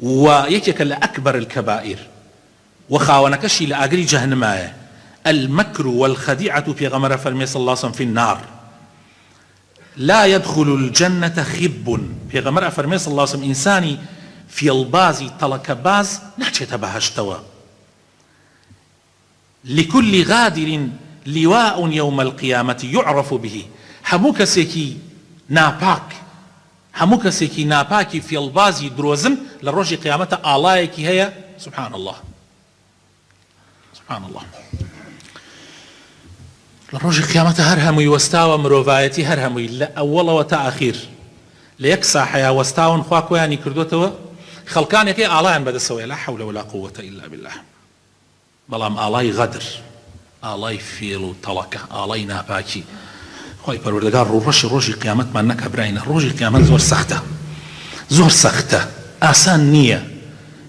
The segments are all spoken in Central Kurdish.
ويكيك لأكبر الكبائر وخاونكشي لأجري جهنماية المكر والخديعة في غمرة فرمي صلى الله عليه وسلم في النار لا يدخل الجنة خب في غمرة فرمي صلى الله عليه وسلم إنساني في البازي تلك باز نحشت بهشتوا لكل غادر لواء يوم القيامة يعرف به هموك سيكي ناپاکی فێڵبازی درۆزن لە ڕۆژی قیامەتە ئاڵایەکی هەیە سبحان الله لە ڕۆژی قیامەتە هەر هەمووی وەستاوە مرۆڤایەتی هەر هەمووی لە ئەوڵەوە تا ئاخیر لە یەک ساحەیە وەستاون خوا کۆیانی کردوتەوە خەڵکانێکی ئاڵایان بەدەسەوەی لا حول ولا قوة إلا بالله بەڵام ئاڵای غەدر ئاڵای فێڵ و تەڵەکە ئاڵای ناپاکی خۆی پەروەردگار ڕۆژی قیامەتمان نەکە براینە ڕۆژی قیامەت زۆر سەختە ئاسان نییە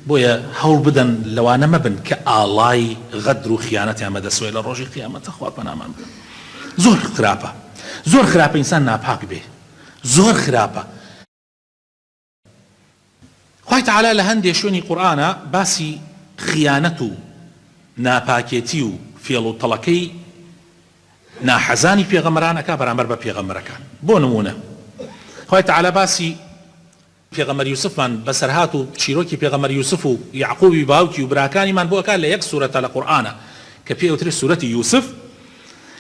بۆیە هەوڵ بدەن لەوانە مەبن کە ئاڵای غەدر و خیانەتیان بەدەسەوەی لە ڕۆژی قیامەتە خوا پەنامان بدە زۆر خراپە ئینسان ناپاک بێ زۆر خراپە خوای تەعالا لە هەندێک شوێنی قورئانە باسی خیانەت و ناپاکێتی و فێڵ و تەڵەکەی ناحەزانی پێغەمبەرانەکە بەرامبەر بە پێغەمبەرەکان بۆ نمونە خوای تەعالا باسی پێغەمبەر یوسفمان بەسەرهات و چیرۆکی پێغەمبەر یوسف و یعقوبی باوکی و براکانیمان بۆ ئەکا لە یەک سوورەتە لە قورئانە کە پێوترێت سوورەتی یوسف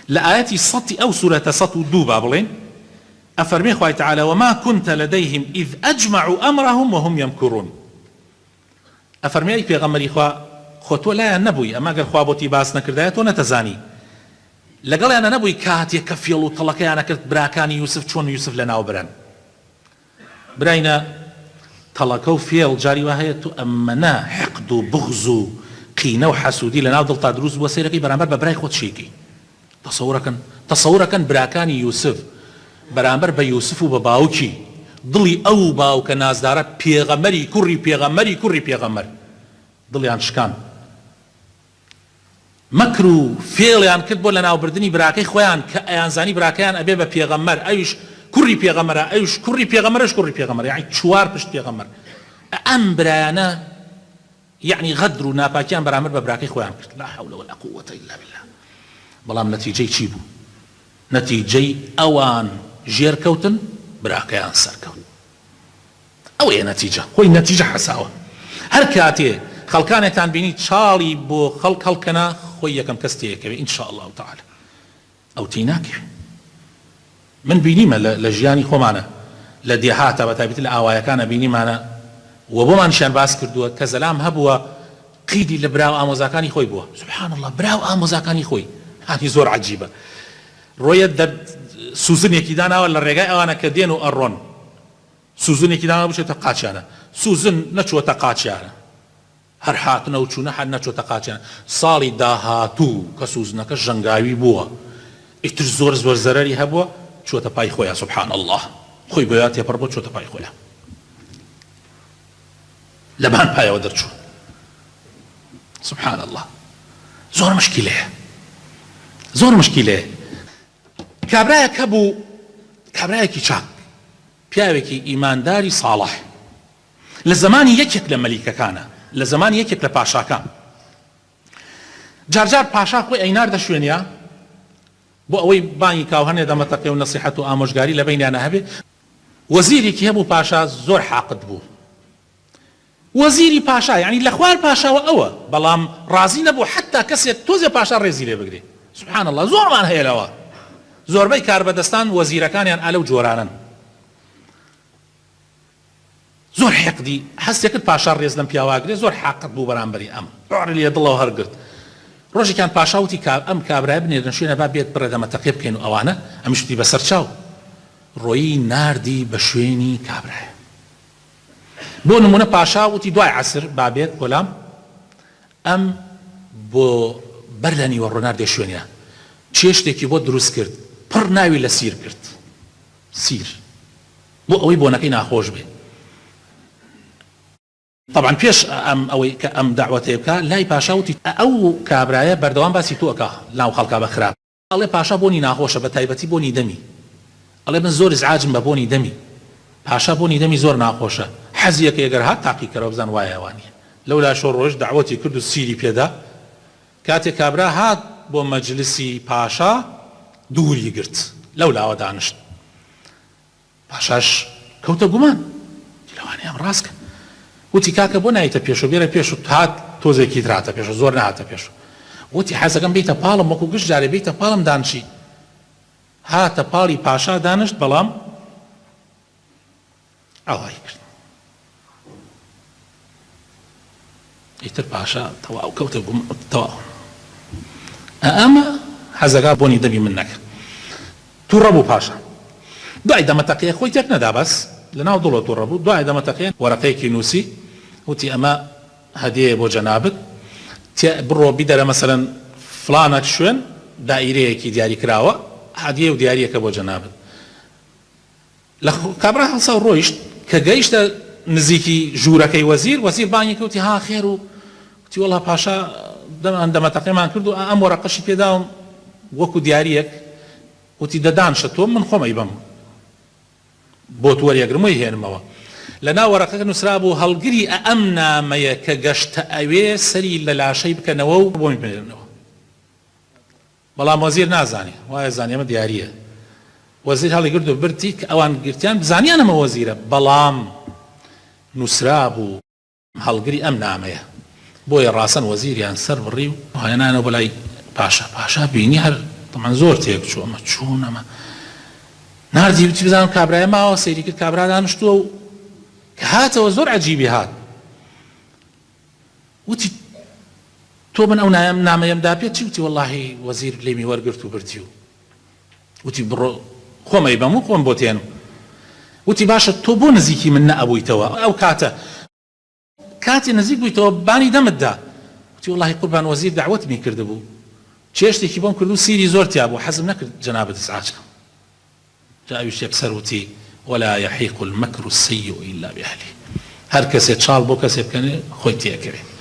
لە ئاەتی سەدی ئەو سوورەتە 102 با بڵێن ئەفەرمێ خوای تەعالا وما كنت لديهم إذ أجمعوا أمرهم وهم يمكرون ئەفەرمێ ئەی پێغەمبەری خوا خۆ تۆ لایەن نەبووی ئەما گەر خوا بۆتی باس نەکردایە تۆ نەتەزانی لەگەڵیانە نەبووی کاتێک کە فێڵ و تەڵەکەیانە کرد براکانی یوسف چۆن یوسف لەناو برن براینە تەڵەکە و فێڵ جاری وا هەیە تو ئەمەنە حقد و بغز و قینە و حەسوودی لەناو دڵتا دروست بووە سەیرەکەی بەرامبەر بە برای خۆت شێکی تەسەوورەکەن براکانی یوسف بەرامبەر بە یوسف و بە باوکی دڵی ئەو باوکە نازدارە پێغەمبەری کوڕی پێغەمبەر دڵیان شکان مەکر و فێڵیان کرد بۆ لەناوبردنی براکەی خۆیان کە ئەیانزانی براکەیان ئەبێ بە پێغەمبەر ئەویش کوڕی پێغەمبەرە ئەویش کوڕی پێغەمبەر یعنی چوار پشت پێغەمبەر ئەم برایانە یعنی غەدر و ناپاکیان بەرامبەر بە براکەی خۆیان کرد لا حول ولا قوة إلا بالله بەڵام نەتیجەی چی بوو نەتیجەی ئەوان ژێرکەوتن براکەیان سەرکەوت ئەوەیە نەتیجە خۆی نەتیجە حەساوە هەر کاتێ خەڵکانێکتان بینی چاڵی بۆ خەڵک هەڵکەنا خۆی یەکەم کەس تێیەکەوێ ئینشاء الله تعالی ئەو تێی ناکەوێ من بینیمە لە ژیانی خۆمانە لە دێهاتە بەتایبەتی لە ئاوایەکانە بینیمانە و بۆمانشیان باس کردووە کە زەلام هەبووە قیدی لە براو ئامۆزاکانی خۆی بووە سبحان الله براو ئامۆزاکانی خۆی هانی زۆر عەجیبە ڕۆیە سوزنێکی داناوە لە ڕێگای ئەوانە کە دێن و ئەڕۆن سوزنێکی داناوە بچێتە قاچیانە سوزن نەچووەتە قاچیانە هەر هاتنە و چوونە هەر نەچۆتە قاچیانە ساڵی داهاتوو کە سوزنەکە ژەنگاوی بووە ئیتر زۆر زەرەری هەبووە چۆتە پای خۆیان سبحان الله خۆی بۆیان تێپەڕ بۆ چۆتە پای خۆیان لەبان پایەوە دەرچوو سبحان الله زۆر مشکیلەیە کابرایەک هەبوو کابرایەکی چاک پیاوێکی ئیمانداری ساڵح لە زمانی یەکێک لە مەلیکەکانە لە زمانی یەکێک لە پاشاکان جارجار پاشا خۆی ئەیناردە شوێنیا بۆ ئەوەی بانی کاو هەنێ دەمەتەقێ و نەسیحەت و ئامۆژگاری لە بەینیانە هەبێ وەزیرێکی هەبوو پاشا زۆر حاقد بوو وەزیری پاشا یعنی لە خوار پاشاوە ئەوە بەڵام ڕازی نەبوو حتا کەسێک تۆزێ پاشا ڕێزی لێ بگرێ سبحان الله زۆرمان هەیە لەوە زۆربەی کاربەدەستان وەزیرەکانیان ئالە و جۆرانن زۆر حقدی هەستێکت پاشا ڕێز لەم پیاواگرێ زۆر حاقد بوو بەرامبەری ئەم ڕۆڕی لێ دڵەوە هەرگرت ڕۆژێکیان پاشاوتی ئەم کابرای بنێرن شوێنە با بێت بڕێ دەمەتەقێ بکەین و ئەوانە ئەمیشتی بەسەر چاو ڕۆیی ناردی بە شوێنی کابرایە بۆ نمونە پاشا وتی دوای عەسر با بێت گۆلام ئەم بۆ بەر لە نیوە ڕۆناردێ شوێنە چێشتێکی بۆ دروست کرد پڕ ناوی لە سیر کرد سیر بۆ ئەوەی بۆنەکەی ناخۆش بێ طبعا پێش ئەوەی کە ئەم داوەتێ بکە لای پاشا وتی ئەو کابرایە بەردەوام باسی تۆ ئەکا لاو خەڵکا بە خراپ ئەڵێ پاشا بۆنی ناخۆشە بە تایبەتی بۆنی دەمی ئەڵێ من زۆر ئزعاجم بە بۆنی دەمی پاشا بۆنی دەمی زۆر ناخۆشە حەزیەکە ئەگەر هات تاقیکەرەوە بزان وایە وانە لەولا شۆ ڕۆژ داوەتی کرد و سیری پێدا کاتێک کابرا هات بۆ مەجلیسی پاشا دووری گرت لەولاوە دانیشت پاشاش کەوتە گومان لەوانەیە ئەم ڕاستکە وتی کاکە بۆ نایتە پێشۆ بێرە پێش هات تۆزێکی دراتە پێشە زۆر نهاتە پێش وتی حەزەکەم بیتە پاڵم وەکو گشت جارێ بیتە پاڵم دانشی هاتە پاڵی پاشا دانشت بەڵام ئەڵای کرد ئیتر پاشا تەواو کەوتە تەواو ئەمە حەزەکە بۆنی دەبی من نەکە تووڕە بوو پاشا دوای دەمەتەقەیە خۆی تێک نەدا بەس لەناو دڵۆ تووڕە بوو دوای دەمەتەقەیە وەرەقەیەکی نووسی وتی ئەمە هەدیەیە بۆ جەنابەت بڕۆ بیدەرە مەسەلەن فڵانە شوێن دائیرەیەکی دیاری کراوە هەدیە و دیاریەکە بۆ جەنابەت لە کابرا هەڵسا و ڕۆیشت کە گەیشتە نزیکی ژوورەکەی وەزیر بانگی کەوتی ها خێر و وتی وەڵا پاشا دەمەتەقەیمان کرد و ئەم وەرەقەشی پێداوم وەکو دیاریەک وتی دەدانشە تۆ من خۆمەی بەم بۆ وەریەگرمەوەی هێنمەوە لە ناو وەرەقەکە نووسرا بوو هەڵگری ئەم نامەیە کە گەشتە ئەوێ سەری لە لاشەی بکەنەوە و بۆمی بێنەوە بەڵام وەزیر نازانێ وایە زانێ ئەمە دیاریە وەزیر هەڵی گرت و برتی کە ئەوان گرتیان بزانیان ئەمە وەزیرە بەڵام نووسرا بوو هەڵگری ئەم نامەیە بۆیە ڕاستەن وەزیریان سەر بڕی و هێنانەوە بەلای پاشا بینی هەر تەمان زۆر تێک چوو ئەمە چوون ئەمە ناردی وتی بزانم کابرایە ماوە سەیری کرد کابرا دانیشتووە و کە هاتەوە زۆر عەجیبی هات وتی تۆ من ئەو نامەیەمدا پێت چی وتی وەڵڵاهی وەزیر لێمی وەرگرت و بردی و وتی بڕۆ خۆمەی بەم و خۆم بۆ تێنم وتی باشە تۆ بۆ نزیکی من نەئەبوویتەوە ئەو کاتی نزیک بوویتەوە بانی دەمتدا وتی وەڵڵاهی قوربان وەزیر دعوەتمی کرده بوو چێشتێکی بۆم کرد و سیری زۆر تیا بوو حەزم نەکرد جەنابەت ئیزعاجکەم جاویش یەکسەر وتی ولا يحيق المكر السيء إلا بأهله هەر کەسێ چاڵ بۆ کەسێ بکەنێ خۆی تێکەوێت